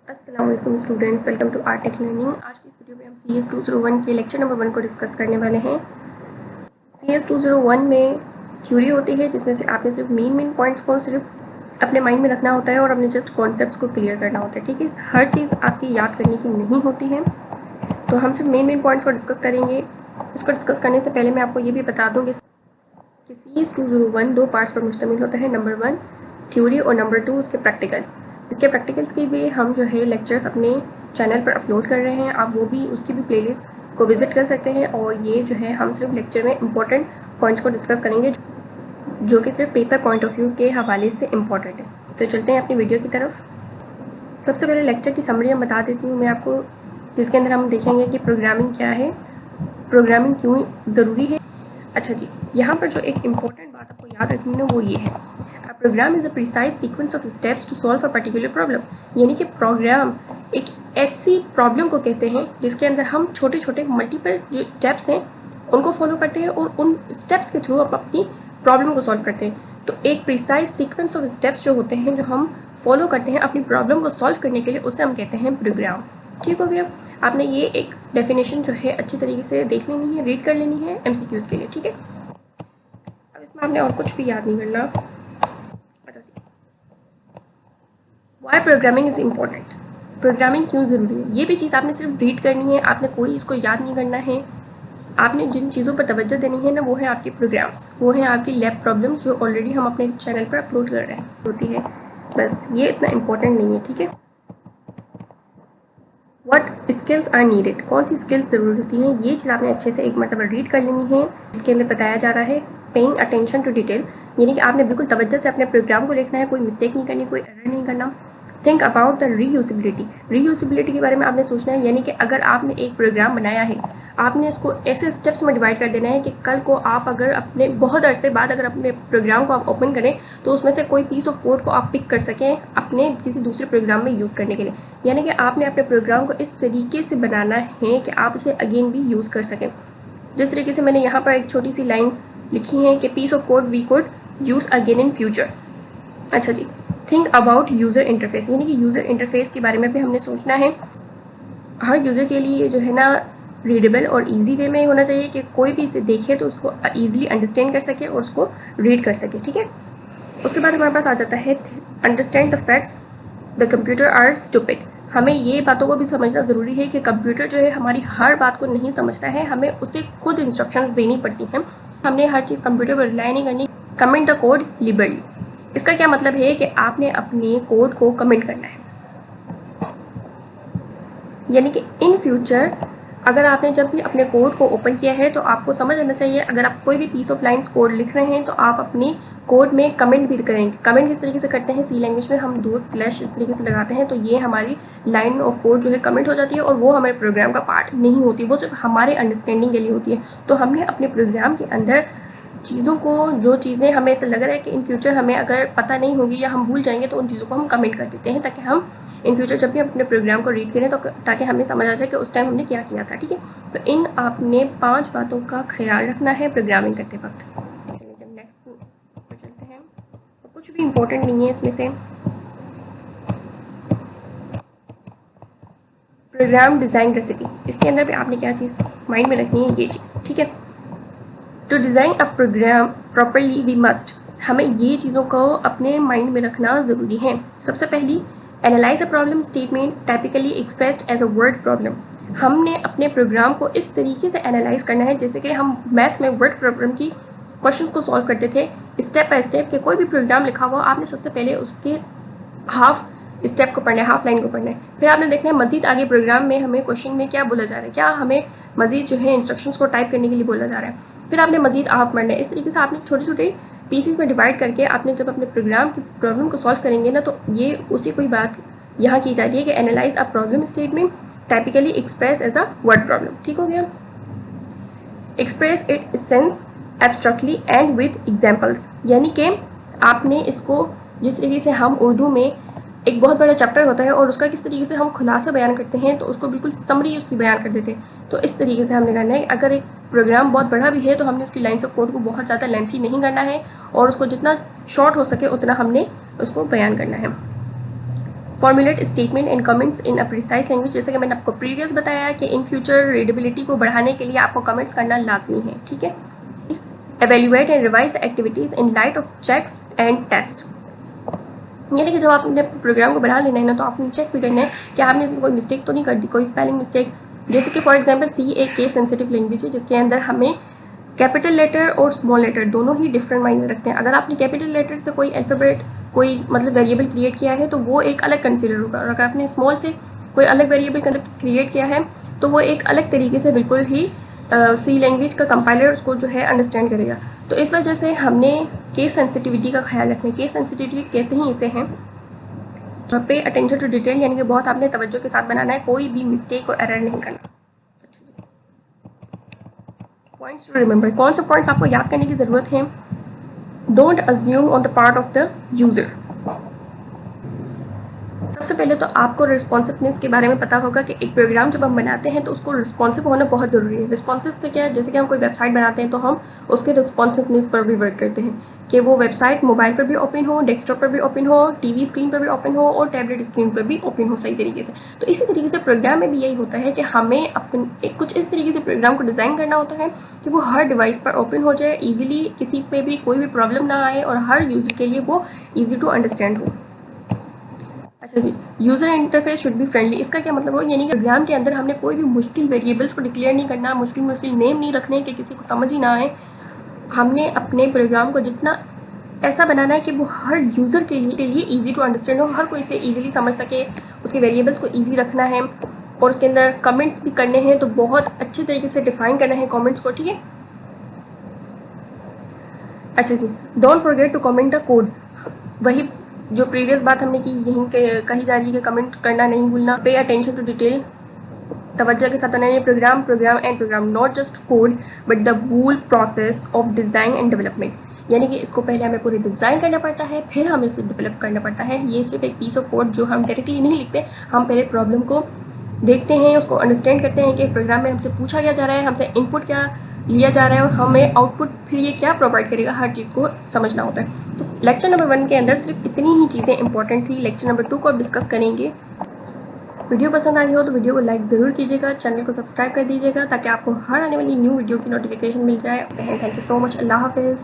अस्सलाम वालेकुम students, welcome to art tech learning. आज की इस वीडियो में हम CS 201 के लेक्चर नंबर 1 को डिस्कस करने वाले हैं। CS 201 में थ्योरी होती है जिसमें से आपने सिर्फ मेन पॉइंट्स को सिर्फ अपने माइंड में रखना होता है और अपने जस्ट कॉन्सेप्ट्स को क्लियर करना होता है। ठीक है, हर चीज़ आपकी याद करने की नहीं होती है, तो हम सिर्फ मेन पॉइंट्स को डिस्कस करेंगे। इसको डिस्कस करने से पहले मैं आपको ये भी बता दूँ कि CS 201 दो पार्ट्स पर मुश्तमिल होता है। नंबर 1 थ्योरी और नंबर 2 उसके प्रैक्टिकल। इसके प्रैक्टिकल्स के भी हम जो है लेक्चर्स अपने चैनल पर अपलोड कर रहे हैं, आप वो भी उसकी भी प्लेलिस्ट को विजिट कर सकते हैं। और ये जो है हम सिर्फ लेक्चर में इम्पोर्टेंट पॉइंट्स को डिस्कस करेंगे जो कि सिर्फ पेपर पॉइंट ऑफ व्यू के हवाले से इम्पोर्टेंट है। तो चलते हैं अपनी वीडियो की तरफ। सबसे पहले लेक्चर की समरी मैं बता देती हूँ मैं आपको, जिसके अंदर हम देखेंगे कि प्रोग्रामिंग क्या है, प्रोग्रामिंग क्यों ज़रूरी है। अच्छा जी, यहाँ पर जो एक इम्पॉर्टेंट बात आपको याद रखनी है वो ये है, a program is a precise sequence of steps to solve a particular problem. यानी कि प्रोग्राम एक ऐसी प्रॉब्लम को कहते हैं जिसके अंदर हम छोटे छोटे मल्टीपल जो स्टेप्स हैं उनको फॉलो करते हैं और उन स्टेप्स के थ्रू हम अपनी प्रॉब्लम को सॉल्व करते हैं। तो एक प्रिसाइज सीक्वेंस ऑफ स्टेप्स जो होते हैं जो हम फॉलो करते हैं अपनी प्रॉब्लम को सॉल्व करने के लिए, उसे हम कहते हैं प्रोग्राम। ठीक हो गया, आपने ये एक डेफिनेशन जो है अच्छी तरीके से देख लेनी है, रीड कर लेनी है MCQs के लिए। ठीक है, अब इसमें आपने और कुछ भी याद नहीं करना। अच्छा जी, why programming is important, programming क्यों ज़रूरी है, ये भी चीज़ आपने सिर्फ रीड करनी है, आपने कोई इसको याद नहीं करना है। आपने जिन चीज़ों पर तवज्जो देनी है ना, वो है आपके प्रोग्राम्स, वो हैं आपकी लैब प्रॉब्लम्स जो ऑलरेडी हम अपने चैनल पर अपलोड कर रहे हैं होती है। बस ये इतना इम्पोर्टेंट नहीं है। ठीक है, व्हाट स्किल्स आर नीडेड, कौन सी स्किल्स ज़रूरी होती हैं, ये चीज़ आपने अच्छे से एक मरतबा रीड कर लेनी है। इसके अंदर बताया जा रहा है पेइंग अटेंशन टू डिटेल, यानी कि आपने बिल्कुल तवज्जो से अपने प्रोग्राम को लिखना है, कोई मिस्टेक नहीं करनी, कोई एरर नहीं करना। थिंक अबाउट द रीयूसिबिलिटी, रीयूसिबिलिटी के बारे में आपने सोचना है, यानी कि अगर आपने एक प्रोग्राम बनाया है, आपने इसको ऐसे स्टेप्स में डिवाइड कर देना है कि कल को आप अगर अपने बहुत अरसे बाद अगर अपने प्रोग्राम को आप ओपन करें तो उसमें से कोई पीस ऑफ कोड को आप पिक कर सकें अपने किसी दूसरे प्रोग्राम में यूज़ करने के लिए। यानी कि आपने अपने प्रोग्राम को इस तरीके से बनाना है कि आप इसे अगेन भी यूज़ कर सकें। जिस तरीके से मैंने यहाँ पर एक छोटी सी लाइन्स लिखी हैं कि piece of code we could use again in future. अच्छा जी, थिंक अबाउट यूज़र इंटरफेस, यानी कि यूज़र इंटरफेस के बारे में भी हमने सोचना है। हर यूज़र के लिए जो है ना रीडेबल और इजी वे में होना चाहिए कि कोई भी इसे देखे तो उसको ईजिली अंडरस्टैंड कर सके और उसको रीड कर सके। ठीक है, उसके बाद हमारे पास आ जाता है understand the facts the computer are stupid. हमें ये बातों को भी समझना ज़रूरी है कि कंप्यूटर जो है हमारी हर बात को नहीं समझता है, हमें उसे खुद इंस्ट्रक्शंस देनी पड़ती हैं, हमने हर चीज़ कंप्यूटर पर रिलाई नहीं करनी। कमेंट द कोड लिबरली, इसका क्या मतलब है कि आपने अपने कोड को कमेंट करना है, यानी कि इन फ्यूचर अगर आपने जब भी अपने कोड को ओपन किया है तो आपको समझ आना चाहिए, अगर आप कोई भी पीस ऑफ लाइन्स कोड लिख रहे हैं तो आप अपनी कोड में कमेंट भी करेंगे। कमेंट किस तरीके से करते हैं, सी लैंग्वेज में हम 2 स्लैश इस तरीके से लगाते हैं, तो ये हमारी लाइन ऑफ कोड जो है कमेंट हो जाती है और वो हमारे प्रोग्राम का पार्ट नहीं होती, वो सिर्फ हमारे अंडरस्टैंडिंग के लिए होती है। तो हमने अपने प्रोग्राम के अंदर चीज़ों को, जो चीज़ें हमें ऐसा लग रहा है कि इन फ्यूचर हमें अगर पता नहीं होगी या हम भूल जाएंगे, तो उन चीज़ों को हम कमेंट कर देते हैं ताकि हम इन फ्यूचर जब भी हम अपने प्रोग्राम को रीड करें तो ताकि हमें समझ आ जाए कि उस टाइम हमने क्या किया था। ठीक है, तो इन आपने 5 बातों का ख्याल रखना है प्रोग्रामिंग करते वक्त। चलिए जब नेक्स्ट पर चलते हैं, तो कुछ भी इम्पोर्टेंट नहीं है इसमें से। प्रोग्राम डिज़ाइन रेसिपी, इसके अंदर भी आपने क्या चीज़ माइंड में रखनी है, ये चीज़। ठीक है, to design a program properly we must, हमें ये चीज़ों को अपने माइंड में रखना ज़रूरी है। सबसे पहली, analyse a problem statement typically expressed as a word problem, हमने अपने प्रोग्राम को इस तरीके से एनालाइज करना है जैसे कि हम मैथ में वर्ड प्रॉब्लम की क्वेश्चन को सॉल्व करते थे स्टेप बाय स्टेप, के कोई भी प्रोग्राम लिखा हुआ आपने सबसे पहले उसके हाफ स्टेप को पढ़ना है, हाफ लाइन को पढ़ना है, फिर आपने देखना है मजीद आगे प्रोग्राम में हमें क्वेश्चन में क्या बोला जा रहा है, क्या हमें मजीद जो है इंस्ट्रक्शंस को टाइप करने के लिए बोला जा रहा है, फिर आपने मजीद हाफ पढ़ना है। इस तरीके से आपने छोटे छोटे पीसीस में डिवाइड करके आपने जब अपने प्रोग्राम की प्रॉब्लम को सॉल्व करेंगे ना, तो ये उसी कोई बात यहाँ की जा रही है कि analyse a problem statement typically express as a word problem. ठीक हो गया, express it sense abstractly and with examples, यानी कि आपने इसको जिस तरीके से हम उर्दू में एक बहुत बड़ा चैप्टर होता है और उसका किस तरीके से हम खुलासा बयान करते हैं तो उसको बिल्कुल समरी उसकी बयान कर देते हैं, तो इस तरीके से हमने करना है। अगर एक प्रोग्राम बहुत बड़ा भी है तो हमने उसकी लाइन्स ऑफ कोड को बहुत ज़्यादा लेंथी नहीं करना है और उसको जितना शॉर्ट हो सके उतना हमने उसको बयान करना है। Formulate statement and comments in a precise language, जैसे कि मैंने आपको प्रीवियस बताया कि इन फ्यूचर रीडेबिलिटी को बढ़ाने के लिए आपको कमेंट्स करना लाजमी है, ठीक है। Evaluate and revise the activities in light of checks and test, यानी कि जब आपने प्रोग्राम को बना लेना है ना, तो आपने चेक भी करना है कि आपने इसमें कोई मिस्टेक तो नहीं कर दी, कोई स्पेलिंग मिस्टेक। जैसे कि फॉर एग्जांपल सी एक केस सेंसिटिव लैंग्वेज है जिसके अंदर हमें कैपिटल लेटर और स्मॉल लेटर दोनों ही डिफरेंट मायने रखते हैं। अगर आपने कैपिटल लेटर से कोई अल्फ़ाबेट कोई मतलब वेरिएबल क्रिएट किया है तो वो एक अलग कंसिडर होगा, और अगर आपने स्मॉल से कोई अलग वेरिएबल क्रिएट किया है तो वो एक अलग तरीके से बिल्कुल ही सी लैंग्वेज का कंपाइलर उसको जो है अंडरस्टैंड करेगा। तो इस वजह से हमने केस सेंसिटिविटी का ख्याल रखना है। केस सेंसिटिविटी कहते ही इसे हैं पे अटेंशन टू डिटेल, यानी कि बहुत आपने तवज्जो के साथ बनाना है, कोई भी मिस्टेक और एरर नहीं करना। पॉइंट्स टू रिमेंबर, कौन से पॉइंट्स आपको याद करने की ज़रूरत है? Don't assume on the part of the user. सबसे पहले तो आपको रिस्पॉन्सिवनेस के बारे में पता होगा कि एक प्रोग्राम जब हम बनाते हैं तो उसको रिस्पॉन्सिव होना बहुत ज़रूरी है। रिस्पॉन्सिव से क्या है, जैसे कि हम कोई वेबसाइट बनाते हैं तो हम उसके रिस्पॉन्सिवनेस पर भी वर्क करते हैं कि वो वेबसाइट मोबाइल पर भी ओपन हो, डेस्कटॉप पर भी ओपन हो, टीवी स्क्रीन पर भी ओपन हो और टैबलेट स्क्रीन पर भी ओपन हो सही तरीके से। तो इसी तरीके से प्रोग्राम में भी यही होता है कि हमें अपने कुछ इस तरीके से प्रोग्राम को डिज़ाइन करना होता है कि वो हर डिवाइस पर ओपन हो जाए, ईजिली, किसी पे भी कोई भी प्रॉब्लम ना आए और हर यूज़र के लिए वो ईजी टू अंडरस्टैंड हो। अच्छा जी, user interface should be friendly. इसका क्या मतलब हो, यानी कि प्रोग्राम के अंदर हमने कोई भी मुश्किल वेरिएबल्स को डिक्लेयर नहीं करना, मुश्किल नेम नहीं रखने कि किसी को समझ ही ना आए। हमने अपने प्रोग्राम को जितना ऐसा बनाना है कि वो हर यूज़र के लिए ईजी टू अंडरस्टैंड हो, हर कोई इसे ईजिली समझ सके, उसके वेरिएबल्स को ईजी रखना है और उसके अंदर कमेंट भी करने हैं तो बहुत अच्छे तरीके से डिफाइन करना है कमेंट्स को, ठीक है। अच्छा जी, don't forget to comment the code. वही जो प्रीवियस बात हमने की यहीं कही जा रही है कि कमेंट करना नहीं भूलना। पे अटेंशन टू डिटेल, तवज्जो के साथ बनाइए program and program, not just code but the whole process of design and development. यानी कि इसको पहले हमें पूरे डिज़ाइन करना पड़ता है, फिर हमें इसे डेवलप करना पड़ता है। ये सिर्फ एक पीस ऑफ कोड जो हम डायरेक्टली नहीं लिखते, हम पहले प्रॉब्लम को देखते हैं, उसको अंडरस्टैंड करते हैं कि प्रोग्राम में हमसे पूछा क्या जा रहा है, हमसे इनपुट क्या लिया जा रहा है और हमें आउटपुट फिर ये क्या प्रोवाइड करेगा, हर चीज़ को समझना होता है। तो लेक्चर नंबर 1 के अंदर सिर्फ इतनी ही चीज़ें इंपॉर्टेंट थी। लेक्चर नंबर 2 को अब डिस्कस करेंगे। वीडियो पसंद आई हो तो वीडियो को लाइक ज़रूर कीजिएगा, चैनल को सब्सक्राइब कर दीजिएगा ताकि आपको हर आने वाली न्यू वीडियो की नोटिफिकेशन मिल जाए। Thank you so much. अल्लाह हाफिज़।